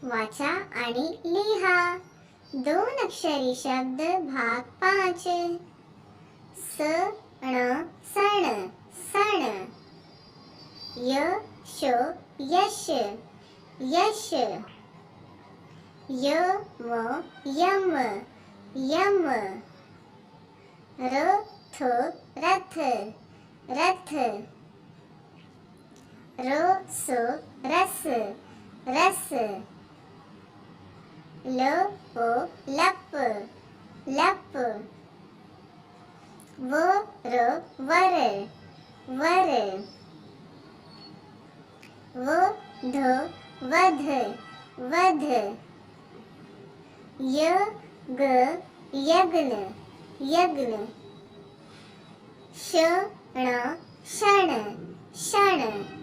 वाचा आणि लिहा. 2 अक्षरी शब्द भाग 5. सण सण सण. यशो यश यश. यम यम यम. रथ रथ रथ. रस रस रस. लप लप लप. वर वर वर. वध वध वध. यग यज्ञ यज्ञ. क्षण क्षण क्षण.